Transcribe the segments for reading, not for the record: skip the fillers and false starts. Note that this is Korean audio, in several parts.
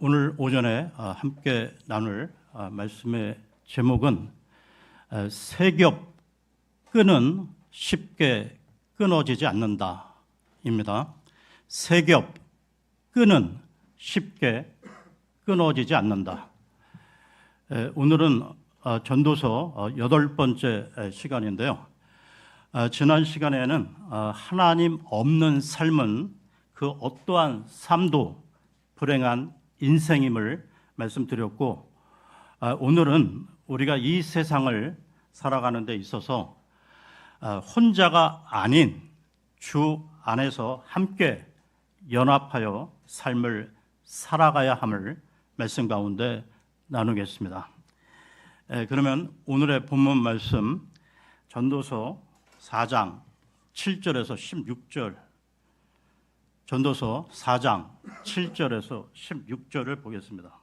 오늘 오전에 함께 나눌 말씀의 제목은 세겹 끈은 쉽게 끊어지지 않는다입니다. 세겹 끈은 쉽게 끊어지지 않는다. 오늘은 전도서 8번째 시간인데요. 지난 시간에는 하나님 없는 삶은 그 어떠한 삶도 불행한 인생임을 말씀드렸고, 오늘은 우리가 이 세상을 살아가는 데 있어서 혼자가 아닌 주 안에서 함께 연합하여 삶을 살아가야 함을 말씀 가운데 나누겠습니다. 그러면 오늘의 본문 말씀 전도서 4장 7절에서 16절, 전도서 4장 7절에서 16절을 보겠습니다.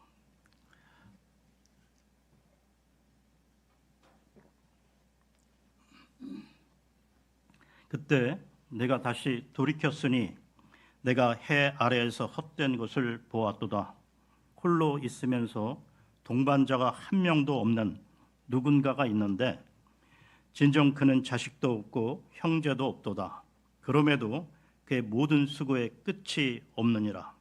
그때 내가 다시 돌이켰으니 내가 해 아래에서 헛된 것을 보았도다. 홀로 있으면서 동반자가 한 명도 없는 누군가가 있는데 진정 그는 자식도 없고 형제도 없도다. 그럼에도 그의 모든 수고에 끝이 없느니라.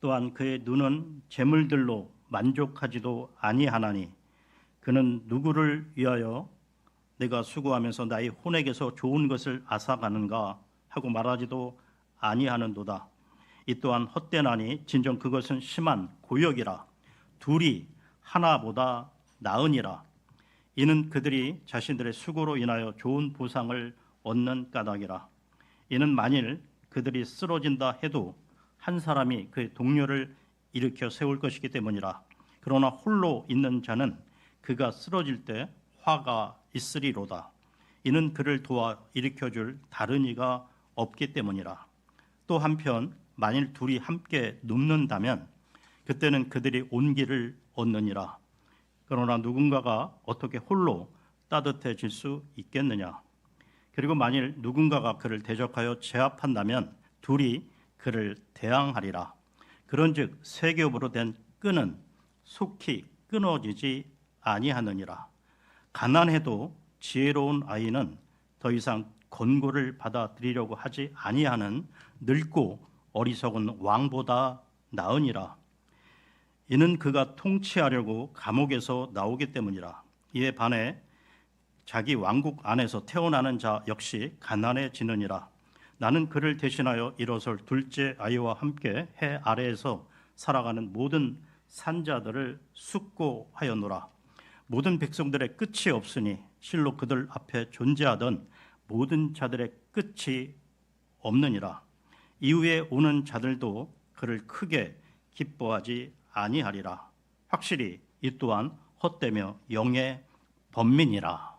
또한 그의 눈은 재물들로 만족하지도 아니하나니 그는 누구를 위하여 내가 수고하면서 나의 혼에게서 좋은 것을 앗아가는가 하고 말하지도 아니하는도다. 이 또한 헛되나니 진정 그것은 심한 고역이라. 둘이 하나보다 나으니라. 이는 그들이 자신들의 수고로 인하여 좋은 보상을 얻는 까닭이라. 이는 만일 그들이 쓰러진다 해도 한 사람이 그의 동료를 일으켜 세울 것이기 때문이라. 그러나 홀로 있는 자는 그가 쓰러질 때 화가 있으리로다. 이는 그를 도와 일으켜줄 다른 이가 없기 때문이라. 또 한편 만일 둘이 함께 눕는다면 그때는 그들이 온기를 얻느니라. 그러나 누군가가 어떻게 홀로 따뜻해질 수 있겠느냐. 그리고 만일 누군가가 그를 대적하여 제압한다면 둘이 그를 대항하리라. 그런즉 세 겹으로 된 끈은 속히 끊어지지 아니하느니라. 가난해도 지혜로운 아이는 더 이상 권고를 받아들이려고 하지 아니하는 늙고 어리석은 왕보다 나으니라. 이는 그가 통치하려고 감옥에서 나오기 때문이라. 이에 반해 자기 왕국 안에서 태어나는 자 역시 가난해지느니라. 나는 그를 대신하여 일어설 둘째 아이와 함께 해 아래에서 살아가는 모든 산자들을 숙고하였노라. 모든 백성들의 끝이 없으니 실로 그들 앞에 존재하던 모든 자들의 끝이 없느니라. 이후에 오는 자들도 그를 크게 기뻐하지 아니하리라. 확실히 이 또한 헛되며 영의 번민이라.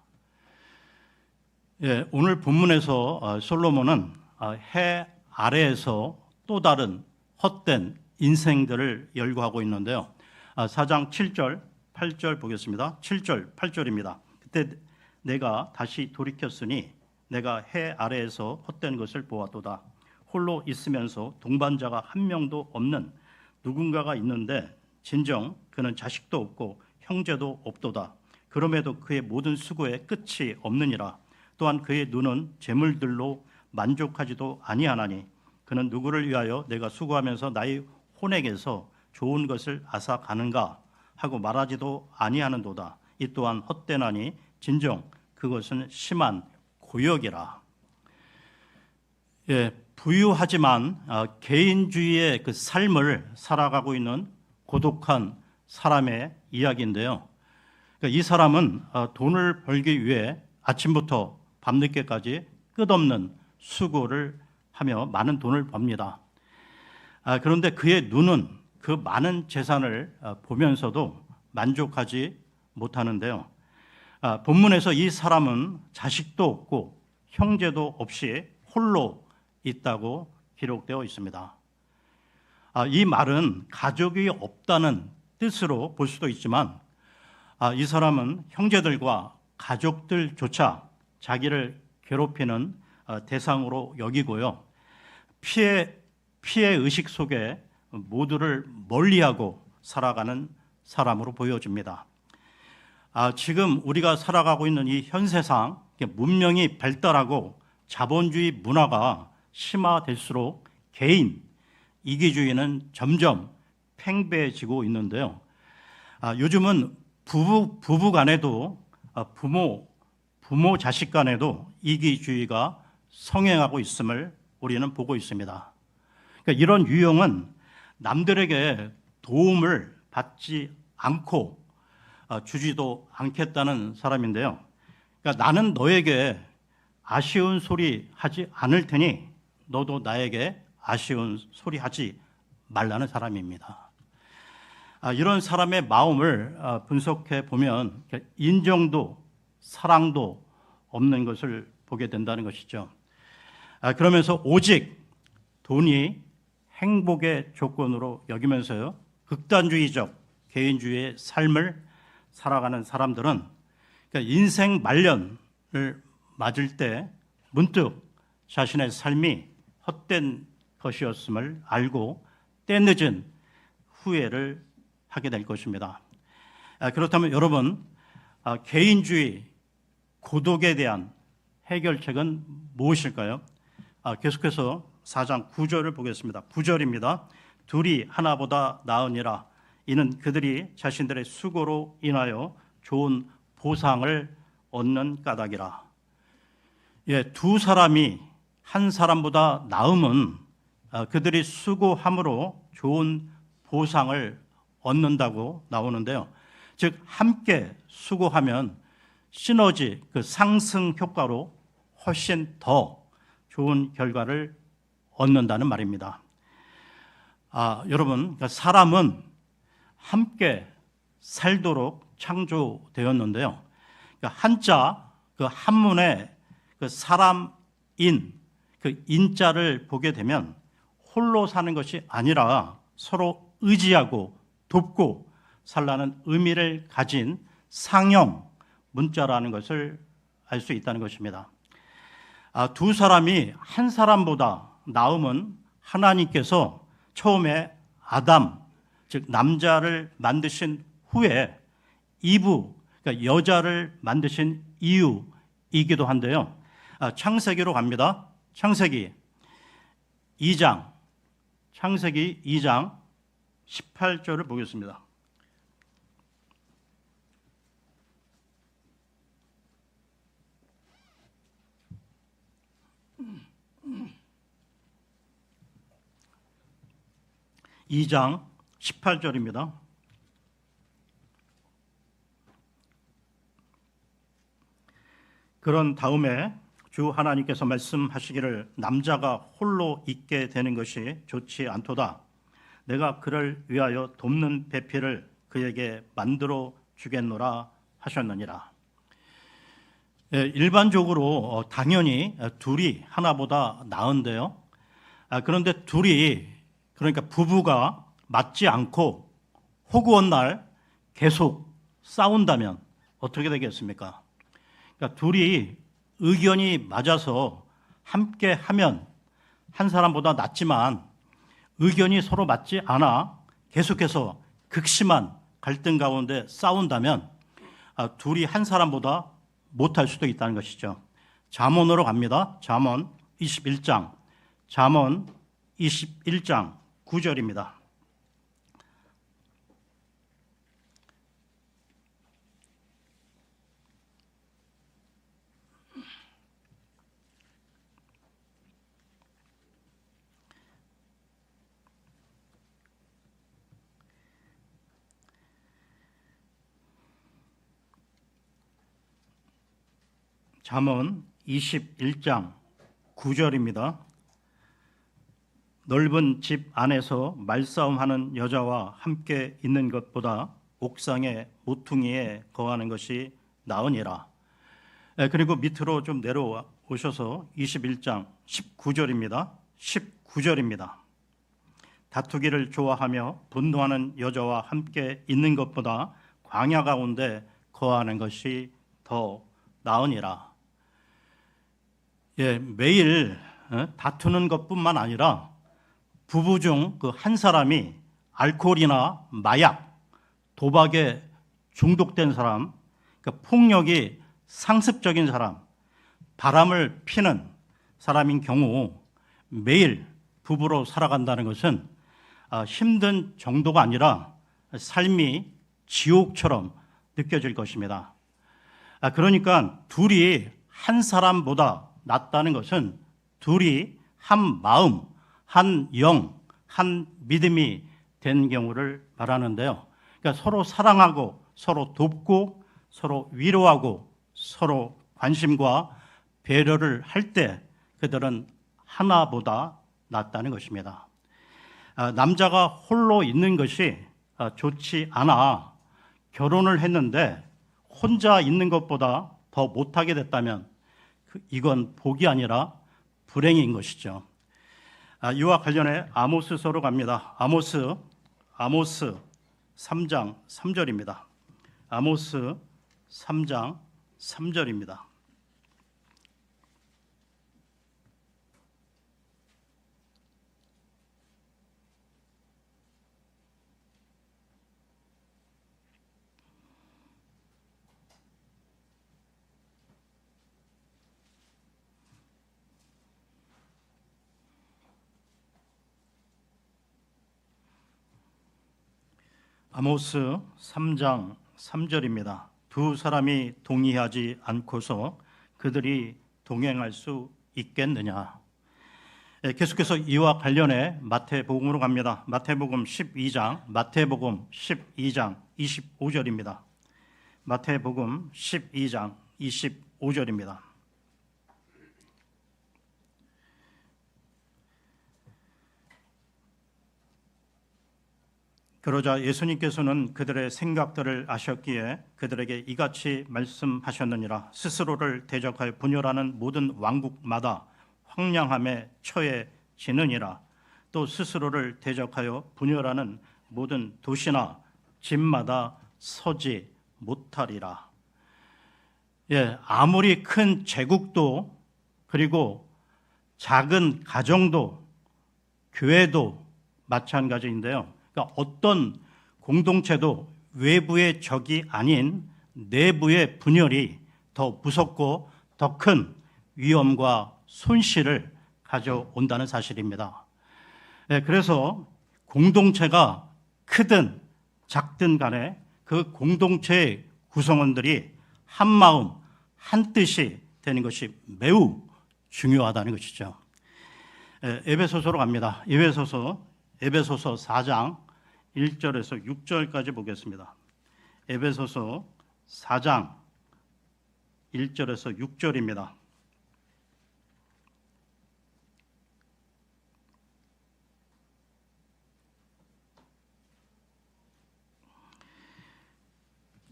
오늘 본문에서 솔로몬은 해 아래에서 또 다른 헛된 인생들을 열거하고 있는데요. 4장 7절, 8절 보겠습니다. 7절, 8절입니다. 그때 내가 다시 돌이켰으니 내가 해 아래에서 헛된 것을 보았도다. 홀로 있으면서 동반자가 한 명도 없는 누군가가 있는데 진정 그는 자식도 없고 형제도 없도다. 그럼에도 그의 모든 수고에 끝이 없느니라. 또한 그의 눈은 재물들로 만족하지도 아니하나니 그는 누구를 위하여 내가 수고하면서 나의 혼에게서 좋은 것을 앗아가는가 하고 말하지도 아니하는도다. 이 또한 헛되나니 진정 그것은 심한 고역이라. 부유하지만 개인주의의 그 삶을 살아가고 있는 고독한 사람의 이야기인데요. 이 사람은 돈을 벌기 위해 아침부터 밤늦게까지 끝없는 수고를 하며 많은 돈을 법니다. 그런데 그의 눈은 그 많은 재산을 보면서도 만족하지 못하는데요. 본문에서 이 사람은 자식도 없고 형제도 없이 홀로 있다고 기록되어 있습니다. 이 말은 가족이 없다는 뜻으로 볼 수도 있지만 이 사람은 형제들과 가족들조차 자기를 괴롭히는 대상으로 여기고요. 피해 의식 속에 모두를 멀리하고 살아가는 사람으로 보여집니다. 지금 우리가 살아가고 있는 이 현세상 문명이 발달하고 자본주의 문화가 심화될수록 개인 이기주의는 점점 팽배해지고 있는데요. 요즘은 부부 간에도 부모 자식 간에도 이기주의가 성행하고 있음을 우리는 보고 있습니다. 그러니까 이런 유형은 남들에게 도움을 받지 않고 주지도 않겠다는 사람인데요. 그러니까 나는 너에게 아쉬운 소리 하지 않을 테니 너도 나에게 아쉬운 소리 하지 말라는 사람입니다. 이런 사람의 마음을 분석해 보면 인정도 사랑도 없는 것을 보게 된다는 것이죠. 그러면서 오직 돈이 행복의 조건으로 여기면서요, 극단주의적 개인주의의 삶을 살아가는 사람들은 인생 말년을 맞을 때 문득 자신의 삶이 헛된 것이었음을 알고 때늦은 후회를 하게 될 것입니다. 그렇다면 여러분, 개인주의, 고독에 대한 해결책은 무엇일까요? 계속해서 4장 9절을 보겠습니다. 9절입니다. 둘이 하나보다 나으니라. 이는 그들이 자신들의 수고로 인하여 좋은 보상을 얻는 까닭이라. 두 사람이 한 사람보다 나음은 그들이 수고함으로 좋은 보상을 얻는다고 나오는데요. 즉 함께 수고하면 시너지, 그 상승 효과로 훨씬 더 좋은 결과를 얻는다는 말입니다. 여러분, 사람은 함께 살도록 창조되었는데요. 한자, 그 한문에 그 사람인, 그 인자를 보게 되면 홀로 사는 것이 아니라 서로 의지하고 돕고 살라는 의미를 가진 상형 문자라는 것을 알 수 있다는 것입니다. 두 사람이 한 사람보다 나음은 하나님께서 처음에 아담, 즉 남자를 만드신 후에 이브, 그러니까 여자를 만드신 이유이기도 한데요. 창세기로 갑니다. 창세기 2장 18절을 보겠습니다. 이 장 18절입니다. 그런 다음에 주 하나님께서 말씀하시기를 남자가 홀로 있게 되는 것이 좋지 않도다. 내가 그를 위하여 돕는 배필을 그에게 만들어 주겠노라 하셨느니라. 일반적으로 당연히 둘이 하나보다 나은데요. 그런데 둘이, 그러니까 부부가 맞지 않고 허구한 날 계속 싸운다면 어떻게 되겠습니까? 그러니까 둘이 의견이 맞아서 함께 하면 한 사람보다 낫지만 의견이 서로 맞지 않아 계속해서 극심한 갈등 가운데 싸운다면 둘이 한 사람보다 못할 수도 있다는 것이죠. 잠언으로 갑니다. 잠언 21장 9절입니다. 잠언 21장 9절입니다. 넓은 집 안에서 말싸움하는 여자와 함께 있는 것보다 옥상의 모퉁이에 거하는 것이 나으니라. 그리고 밑으로 좀 내려오셔서 21장 19절입니다. 다투기를 좋아하며 분노하는 여자와 함께 있는 것보다 광야 가운데 거하는 것이 더 나으니라. 매일 다투는 것뿐만 아니라 부부 중 그 한 사람이 알코올이나 마약, 도박에 중독된 사람, 그러니까 폭력이 상습적인 사람, 바람을 피는 사람인 경우 매일 부부로 살아간다는 것은 힘든 정도가 아니라 삶이 지옥처럼 느껴질 것입니다. 그러니까 둘이 한 사람보다 낫다는 것은 둘이 한 마음, 한 영, 한 믿음이 된 경우를 말하는데요. 그러니까 서로 사랑하고 서로 돕고 서로 위로하고 서로 관심과 배려를 할 때 그들은 하나보다 낫다는 것입니다. 남자가 홀로 있는 것이 좋지 않아 결혼을 했는데 혼자 있는 것보다 더 못하게 됐다면 이건 복이 아니라 불행인 것이죠. 이와 관련해 아모스서로 갑니다. 아모스 3장 3절입니다. 아모스 3장 3절입니다. 아모스 3장 3절입니다. 두 사람이 동의하지 않고서 그들이 동행할 수 있겠느냐. 계속해서 이와 관련해 마태복음으로 갑니다. 마태복음 12장 25절입니다. 마태복음 12장 25절입니다. 그러자 예수님께서는 그들의 생각들을 아셨기에 그들에게 이같이 말씀하셨느니라. 스스로를 대적하여 분열하는 모든 왕국마다 황량함에 처해지느니라. 또 스스로를 대적하여 분열하는 모든 도시나 집마다 서지 못하리라. 아무리 큰 제국도 그리고 작은 가정도 교회도 마찬가지인데요. 그러니까 어떤 공동체도 외부의 적이 아닌 내부의 분열이 더 무섭고 더 큰 위험과 손실을 가져온다는 사실입니다. 그래서 공동체가 크든 작든 간에 그 공동체의 구성원들이 한 마음, 한 뜻이 되는 것이 매우 중요하다는 것이죠. 에베소서로 갑니다. 에베소서 4장 1절에서 6절까지 보겠습니다. 에베소서 4장 1절에서 6절입니다.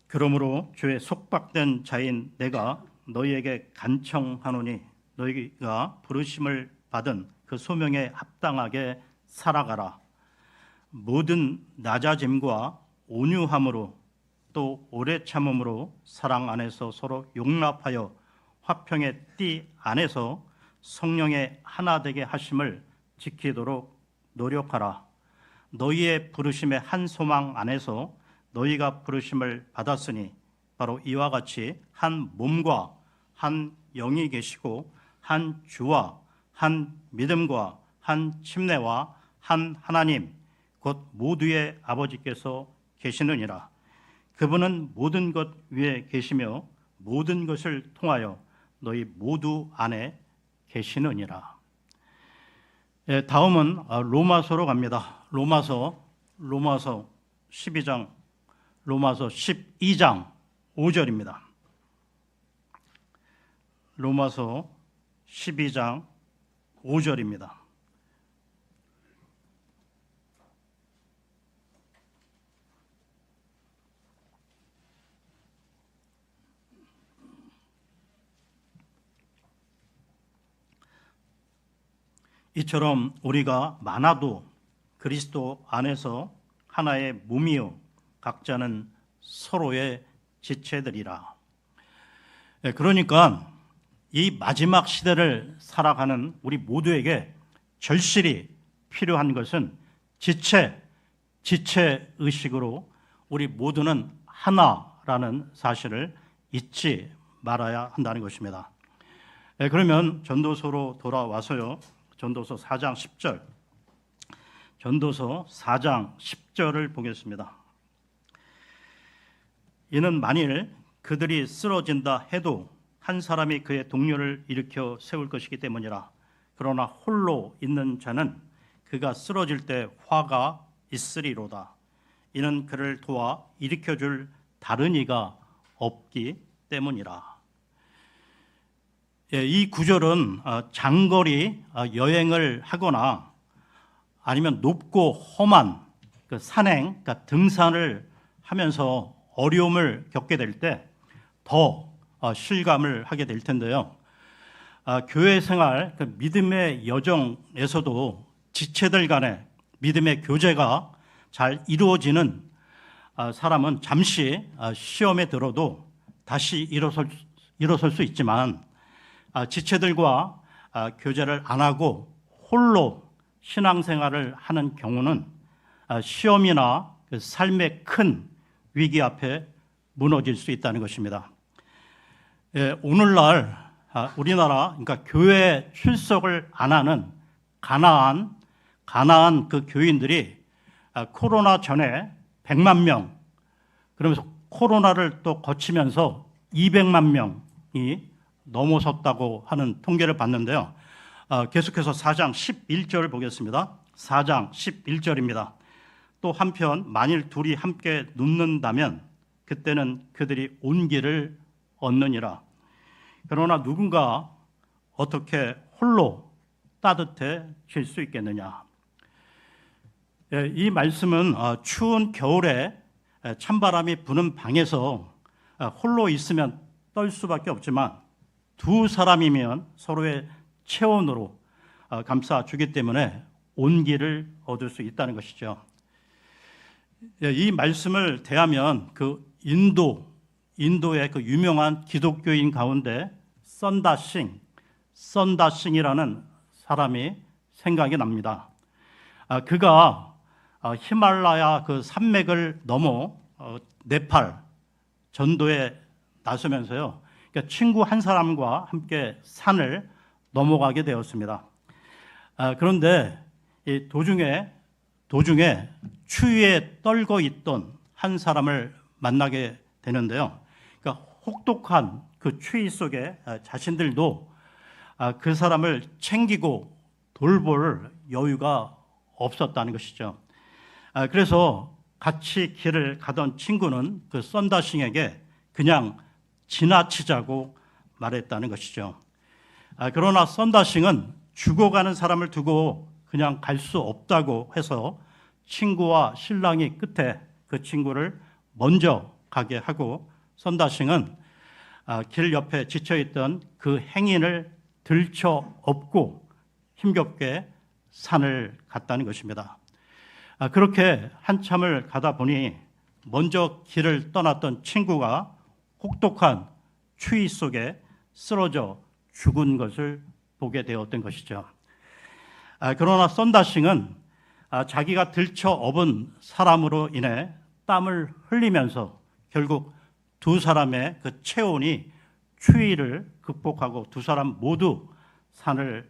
그러므로 주의 속박된 자인 내가 너희에게 간청하노니 너희가 부르심을 받은 그 소명에 합당하게 살아가라. 모든 낮아짐과 온유함으로 또 오래 참음으로 사랑 안에서 서로 용납하여 화평의 띠 안에서 성령의 하나 되게 하심을 지키도록 노력하라. 너희의 부르심의 한 소망 안에서 너희가 부르심을 받았으니 바로 이와 같이 한 몸과 한 영이 계시고 한 주와 한 믿음과 한 침례와 한 하나님 곧 모두의 아버지께서 계시느니라. 그분은 모든 것 위에 계시며 모든 것을 통하여 너희 모두 안에 계시느니라. 다음은 로마서로 갑니다. 로마서 12장 5절입니다. 로마서 12장 5절입니다. 이처럼 우리가 많아도 그리스도 안에서 하나의 몸이요 각자는 서로의 지체들이라. 그러니까 이 마지막 시대를 살아가는 우리 모두에게 절실히 필요한 것은 지체 의식으로 우리 모두는 하나라는 사실을 잊지 말아야 한다는 것입니다. 그러면 전도서로 돌아와서요. 전도서 4장 10절. 전도서 4장 10절을 보겠습니다. 이는 만일 그들이 쓰러진다 해도 한 사람이 그의 동료를 일으켜 세울 것이기 때문이라. 그러나 홀로 있는 자는 그가 쓰러질 때 화가 있으리로다. 이는 그를 도와 일으켜 줄 다른 이가 없기 때문이라. 이 구절은 장거리 여행을 하거나 아니면 높고 험한 그 산행, 그러니까 등산을 하면서 어려움을 겪게 될 때 더 실감을 하게 될 텐데요. 교회 생활, 그 믿음의 여정에서도 지체들 간의 믿음의 교제가 잘 이루어지는 사람은 잠시 시험에 들어도 다시 일어설 수 있지만 지체들과 교제를 안 하고 홀로 신앙생활을 하는 경우는 시험이나 삶의 큰 위기 앞에 무너질 수 있다는 것입니다. 오늘날 우리나라, 그러니까 교회 출석을 안 하는 가나안 그 교인들이 코로나 전에 100만 명, 그러면서 코로나를 또 거치면서 200만 명이 넘어섰다고 하는 통계를 봤는데요. 계속해서 4장 11절 보겠습니다. 4장 11절입니다. 또 한편 만일 둘이 함께 눕는다면 그때는 그들이 온기를 얻느니라. 그러나 누군가 어떻게 홀로 따뜻해질 수 있겠느냐. 이 말씀은 추운 겨울에 찬바람이 부는 방에서 홀로 있으면 떨 수밖에 없지만 두 사람이면 서로의 체온으로 감싸주기 때문에 온기를 얻을 수 있다는 것이죠. 이 말씀을 대하면 그 인도의 그 유명한 기독교인 가운데 썬다싱이라는 사람이 생각이 납니다. 그가 히말라야 그 산맥을 넘어 네팔 전도에 나서면서요. 그러니까 친구 한 사람과 함께 산을 넘어가게 되었습니다. 그런데 이 도중에 추위에 떨고 있던 한 사람을 만나게 되는데요. 그러니까 혹독한 그 추위 속에 자신들도 그 사람을 챙기고 돌볼 여유가 없었다는 것이죠. 그래서 같이 길을 가던 친구는 그 썬다싱에게 그냥 지나치자고 말했다는 것이죠. 그러나 썬다싱은 죽어가는 사람을 두고 그냥 갈 수 없다고 해서 친구와 신랑이 끝에 그 친구를 먼저 가게 하고 썬다싱은 길 옆에 지쳐있던 그 행인을 들쳐 업고 힘겹게 산을 갔다는 것입니다. 그렇게 한참을 가다 보니 먼저 길을 떠났던 친구가 혹독한 추위 속에 쓰러져 죽은 것을 보게 되었던 것이죠. 그러나 썬다싱은 자기가 들쳐 업은 사람으로 인해 땀을 흘리면서 결국 두 사람의 그 체온이 추위를 극복하고 두 사람 모두 산을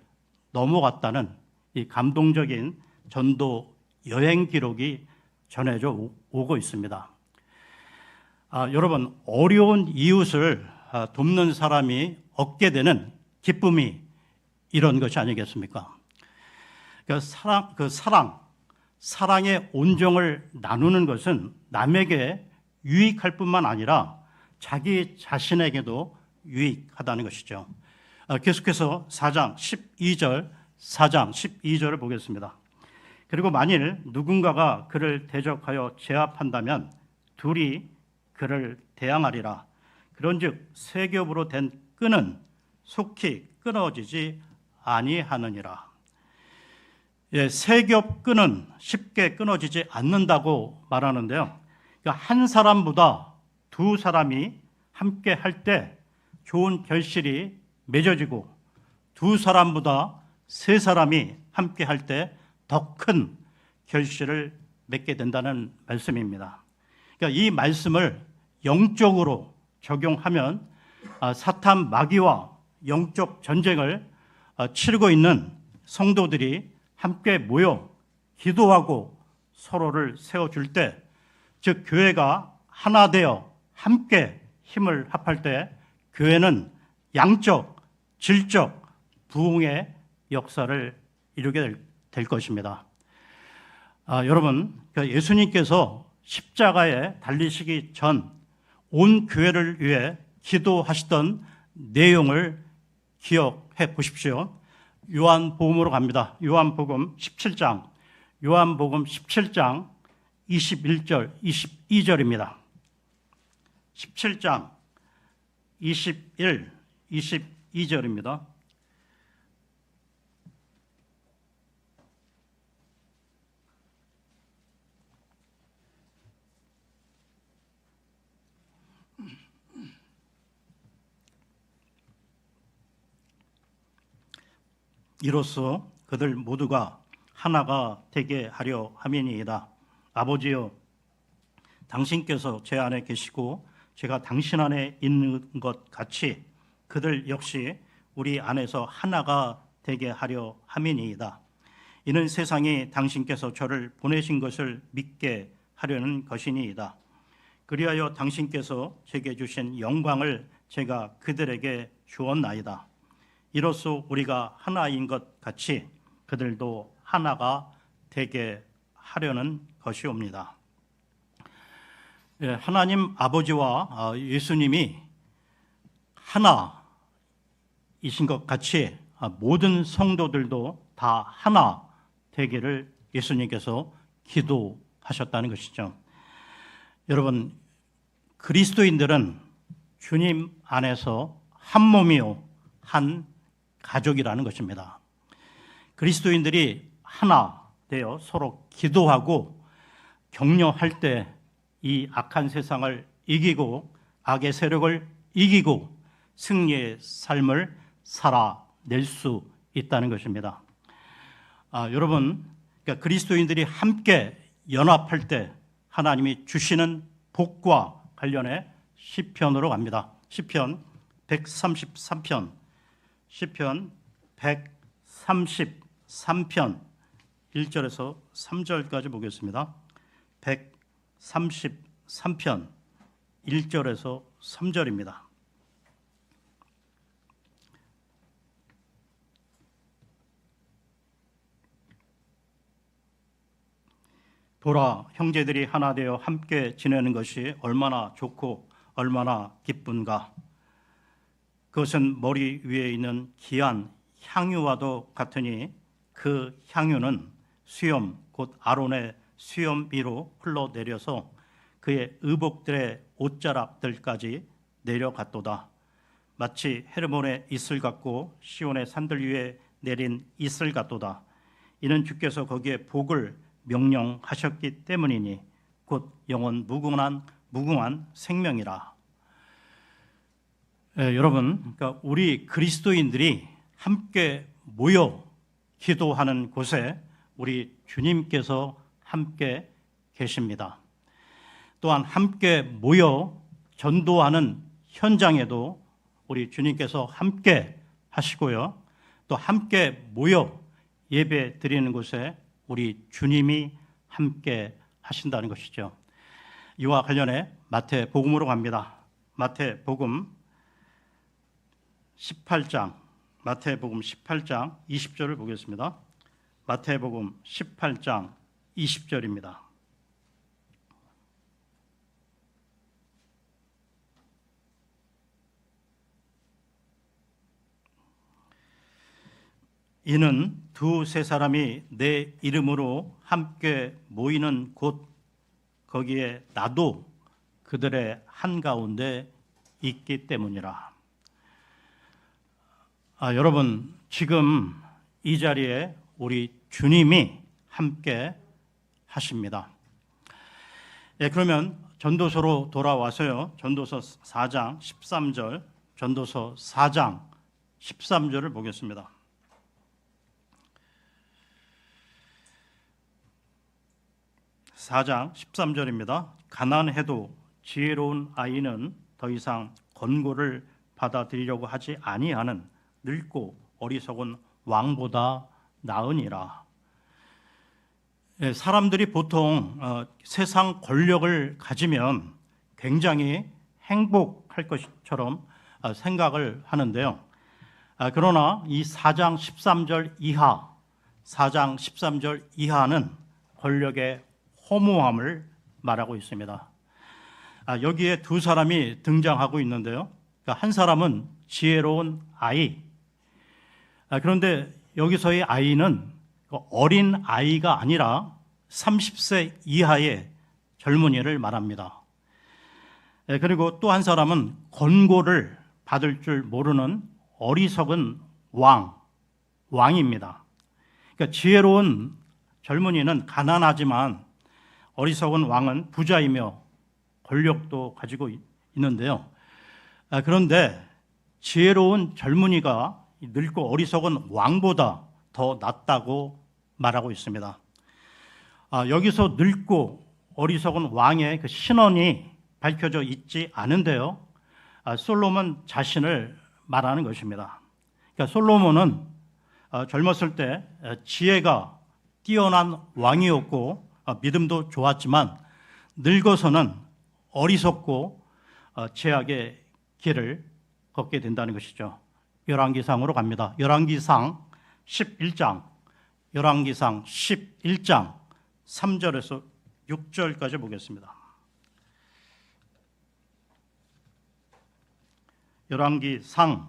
넘어갔다는 이 감동적인 전도 여행 기록이 전해져 오고 있습니다. 여러분, 어려운 이웃을 돕는 사람이 얻게 되는 기쁨이 이런 것이 아니겠습니까? 사랑의 온정을 나누는 것은 남에게 유익할 뿐만 아니라 자기 자신에게도 유익하다는 것이죠. 계속해서 4장 12절을 보겠습니다. 그리고 만일 누군가가 그를 대적하여 제압한다면 둘이 그를 대항하리라. 그런즉 세 겹으로 된 끈은 속히 끊어지지 아니하느니라. 세 겹 끈은 쉽게 끊어지지 않는다고 말하는데요. 그러니까 한 사람보다 두 사람이 함께 할 때 좋은 결실이 맺어지고 두 사람보다 세 사람이 함께 할 때 더 큰 결실을 맺게 된다는 말씀입니다. 그러니까 이 말씀을 영적으로 적용하면 사탄 마귀와 영적 전쟁을 치르고 있는 성도들이 함께 모여 기도하고 서로를 세워줄 때, 즉 교회가 하나 되어 함께 힘을 합할 때 교회는 양적, 질적 부흥의 역사를 이루게 될 것입니다. 여러분, 예수님께서 십자가에 달리시기 전 온 교회를 위해 기도하시던 내용을 기억해 보십시오. 요한복음으로 갑니다. 요한복음 17장 21절, 22절입니다. 17장 21, 22절입니다. 이로써 그들 모두가 하나가 되게 하려 함이니이다. 아버지여, 당신께서 제 안에 계시고 제가 당신 안에 있는 것 같이 그들 역시 우리 안에서 하나가 되게 하려 함이니이다. 이는 세상이 당신께서 저를 보내신 것을 믿게 하려는 것이니이다. 그리하여 당신께서 제게 주신 영광을 제가 그들에게 주었나이다. 이로써 우리가 하나인 것 같이 그들도 하나가 되게 하려는 것이옵니다. 하나님 아버지와 예수님이 하나이신 것 같이 모든 성도들도 다 하나 되기를 예수님께서 기도하셨다는 것이죠. 여러분, 그리스도인들은 주님 안에서 한 몸이요 한 가족이라는 것입니다. 그리스도인들이 하나 되어 서로 기도하고 격려할 때 이 악한 세상을 이기고 악의 세력을 이기고 승리의 삶을 살아낼 수 있다는 것입니다. 여러분, 그러니까 그리스도인들이 함께 연합할 때 하나님이 주시는 복과 관련해 시편으로 갑니다. 시편 133편 133편 1절에서 3절까지 보겠습니다. 133편 1절에서 3절입니다. 보라, 형제들이 하나 되어 함께 지내는 것이 얼마나 좋고 얼마나 기쁜가. 그것은 머리 위에 있는 귀한 향유와도 같으니 그 향유는 수염 곧 아론의 수염 위로 흘러내려서 그의 의복들의 옷자락들까지 내려갔도다. 마치 헤르몬의 이슬 같고 시온의 산들 위에 내린 이슬 같도다. 이는 주께서 거기에 복을 명령하셨기 때문이니 곧 영원 무궁한 생명이라. 여러분, 그러니까 우리 그리스도인들이 함께 모여 기도하는 곳에 우리 주님께서 함께 계십니다. 또한 함께 모여 전도하는 현장에도 우리 주님께서 함께 하시고요. 또 함께 모여 예배 드리는 곳에 우리 주님이 함께 하신다는 것이죠. 이와 관련해 마태복음으로 갑니다. 마태복음 18장 20절을 보겠습니다. 마태복음 18장 20절입니다. 이는 두세 사람이 내 이름으로 함께 모이는 곳 거기에 나도 그들의 한가운데 있기 때문이라. 여러분, 지금 이 자리에 우리 주님이 함께 하십니다. 그러면 전도서로 돌아와서요. 전도서 4장 13절, 전도서 4장 13절을 보겠습니다. 4장 13절입니다. 가난해도 지혜로운 아이는 더 이상 권고를 받아들이려고 하지 아니하는 늙고 어리석은 왕보다 나으니라. 사람들이 보통 세상 권력을 가지면 굉장히 행복할 것처럼 생각을 하는데요. 그러나 이 4장 13절 이하는 권력의 허무함을 말하고 있습니다. 여기에 두 사람이 등장하고 있는데요. 한 사람은 지혜로운 아이. 그런데 여기서의 아이는 어린 아이가 아니라 30세 이하의 젊은이를 말합니다. 그리고 또 한 사람은 권고를 받을 줄 모르는 어리석은 왕입니다. 그러니까 지혜로운 젊은이는 가난하지만 어리석은 왕은 부자이며 권력도 가지고 있는데요. 그런데 지혜로운 젊은이가 늙고 어리석은 왕보다 더 낫다고 말하고 있습니다. 여기서 늙고 어리석은 왕의 그 신원이 밝혀져 있지 않은데요. 솔로몬 자신을 말하는 것입니다. 그러니까 솔로몬은 젊었을 때 지혜가 뛰어난 왕이었고 믿음도 좋았지만 늙어서는 어리석고 죄악의 길을 걷게 된다는 것이죠. 열왕기상으로 갑니다. 열왕기상 11장 3절에서 6절까지 보겠습니다. 열왕기상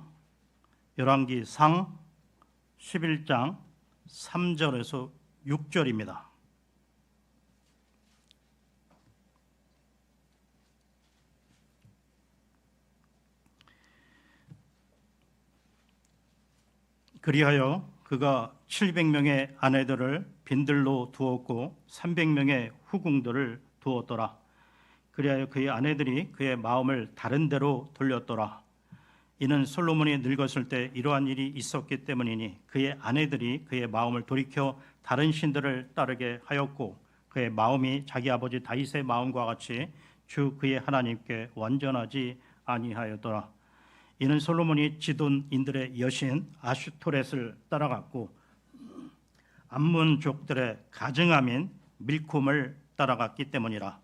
11장 3절에서 6절입니다. 그리하여 그가 700명의 아내들을 빈들로 두었고 300명의 후궁들을 두었더라. 그리하여 그의 아내들이 그의 마음을 다른 데로 돌렸더라. 이는 솔로몬이 늙었을 때 이러한 일이 있었기 때문이니 그의 아내들이 그의 마음을 돌이켜 다른 신들을 따르게 하였고 그의 마음이 자기 아버지 다윗의 마음과 같이 주 그의 하나님께 완전하지 아니하였더라. 이는 솔로몬이 지돈인들의 여신 아슈토렛을 따라갔고 암몬족들의 가증함인 밀콤을 따라갔기 때문이라.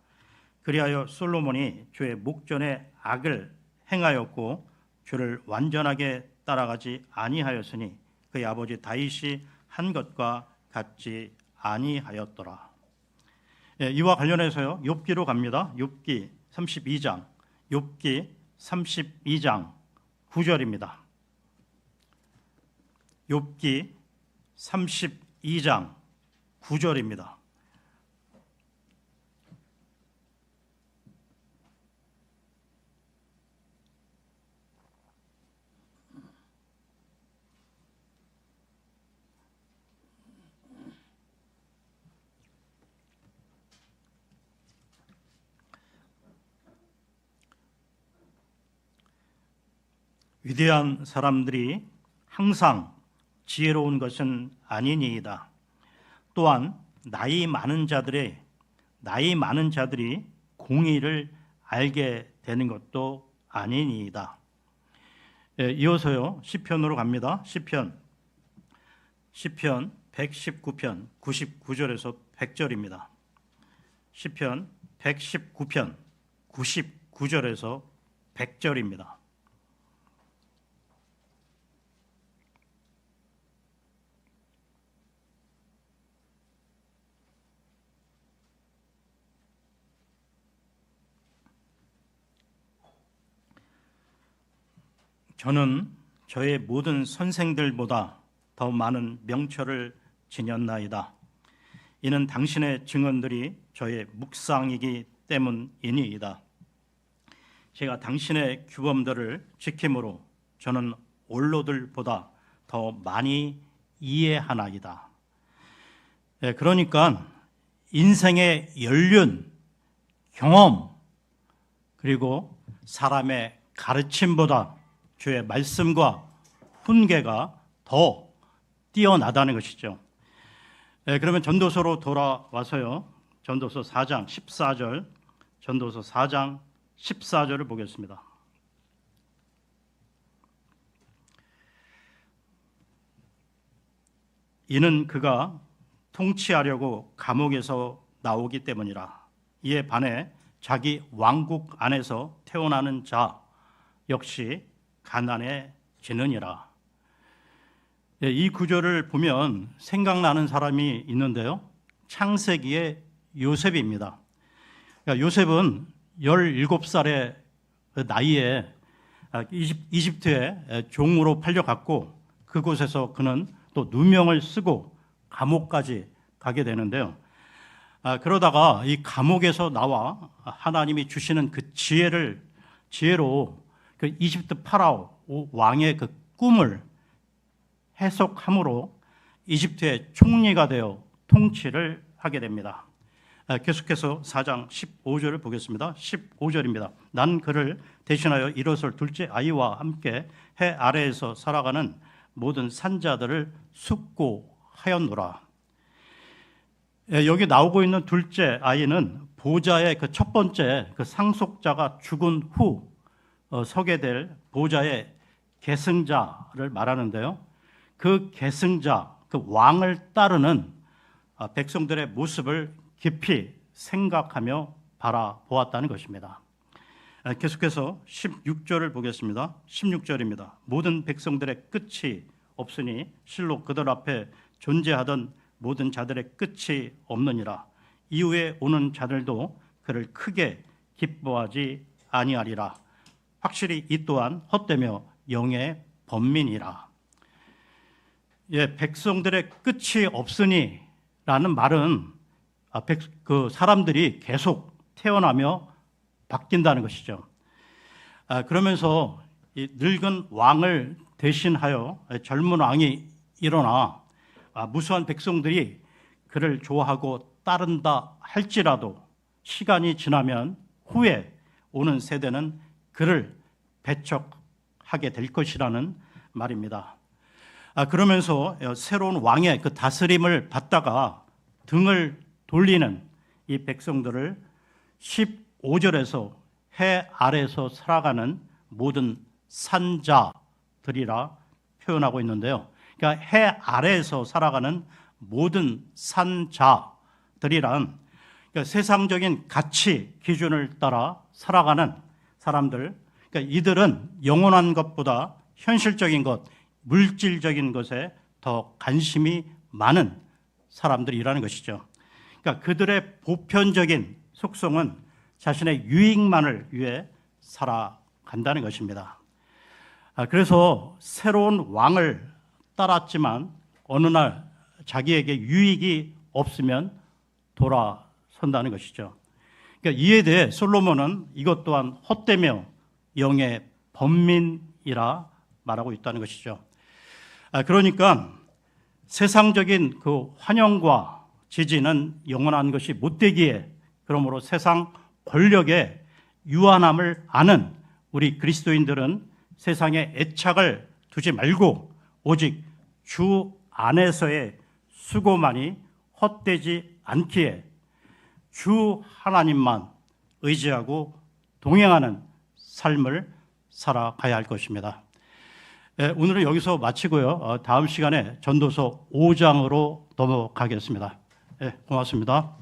그리하여 솔로몬이 주의 목전에 악을 행하였고 주를 완전하게 따라가지 아니하였으니 그의 아버지 다윗이 한 것과 같지 아니하였더라. 이와 관련해서요. 욥기로 갑니다. 욥기 32장 9절입니다. 욥기 32장 9절입니다. 위대한 사람들이 항상 지혜로운 것은 아니니이다. 또한 나이 많은 자들이 공의를 알게 되는 것도 아니니이다. 이어서요 시편으로 갑니다. 시편 119편 99절에서 100절입니다. 시편 119편 99절에서 100절입니다. 저는 저의 모든 선생들보다 더 많은 명철을 지녔나이다. 이는 당신의 증언들이 저의 묵상이기 때문이니이다. 제가 당신의 규범들을 지킴으로 저는 원로들보다 더 많이 이해하나이다. 그러니까 인생의 연륜, 경험, 그리고 사람의 가르침보다 주의 말씀과 훈계가 더 뛰어나다는 것이죠. 그러면 전도서로 돌아와서요. 전도서 4장 14절, 전도서 4장 14절을 보겠습니다. 이는 그가 통치하려고 감옥에서 나오기 때문이라. 이에 반해 자기 왕국 안에서 태어나는 자 역시 가난해지느니라. 이 구절을 보면 생각나는 사람이 있는데요. 창세기의 요셉입니다. 요셉은 17살의 나이에 이집트에 종으로 팔려갔고 그곳에서 그는 또 누명을 쓰고 감옥까지 가게 되는데요. 그러다가 이 감옥에서 나와 하나님이 주시는 그 지혜로 그 이집트 파라오 왕의 그 꿈을 해석함으로 이집트의 총리가 되어 통치를 하게 됩니다. 계속해서 4장 15절을 보겠습니다. 15절입니다. 난 그를 대신하여 일어설 둘째 아이와 함께 해 아래에서 살아가는 모든 산자들을 숙고하였노라. 여기 나오고 있는 둘째 아이는 보좌의 그 첫 번째 그 상속자가 죽은 후 서게 될 보좌의 계승자를 말하는데요. 그 계승자, 그 왕을 따르는 백성들의 모습을 깊이 생각하며 바라보았다는 것입니다. 계속해서 16절을 보겠습니다. 16절입니다. 모든 백성들의 끝이 없으니 실로 그들 앞에 존재하던 모든 자들의 끝이 없느니라. 이후에 오는 자들도 그를 크게 기뻐하지 아니하리라. 확실히 이 또한 헛되며 영의 번민이라. 백성들의 끝이 없으니 라는 말은 그 사람들이 계속 태어나며 바뀐다는 것이죠. 그러면서 이 늙은 왕을 대신하여 젊은 왕이 일어나 무수한 백성들이 그를 좋아하고 따른다 할지라도 시간이 지나면 후에 오는 세대는 그를 배척하게 될 것이라는 말입니다. 그러면서 새로운 왕의 그 다스림을 받다가 등을 돌리는 이 백성들을 15절에서 해 아래에서 살아가는 모든 산자들이라 표현하고 있는데요. 그러니까 해 아래에서 살아가는 모든 산자들이란 그러니까 세상적인 가치 기준을 따라 살아가는 사람들, 그러니까 이들은 영원한 것보다 현실적인 것, 물질적인 것에 더 관심이 많은 사람들이라는 것이죠. 그러니까 그들의 보편적인 속성은 자신의 유익만을 위해 살아간다는 것입니다. 그래서 새로운 왕을 따랐지만 어느 날 자기에게 유익이 없으면 돌아선다는 것이죠. 그러니까 이에 대해 솔로몬은 이것 또한 헛되며 영의 번민이라 말하고 있다는 것이죠. 그러니까 세상적인 그 환영과 지지는 영원한 것이 못되기에 그러므로 세상 권력의 유한함을 아는 우리 그리스도인들은 세상에 애착을 두지 말고 오직 주 안에서의 수고만이 헛되지 않기에 주 하나님만 의지하고 동행하는 삶을 살아가야 할 것입니다. 오늘은 여기서 마치고요. 다음 시간에 전도서 5장으로 넘어가겠습니다. 고맙습니다.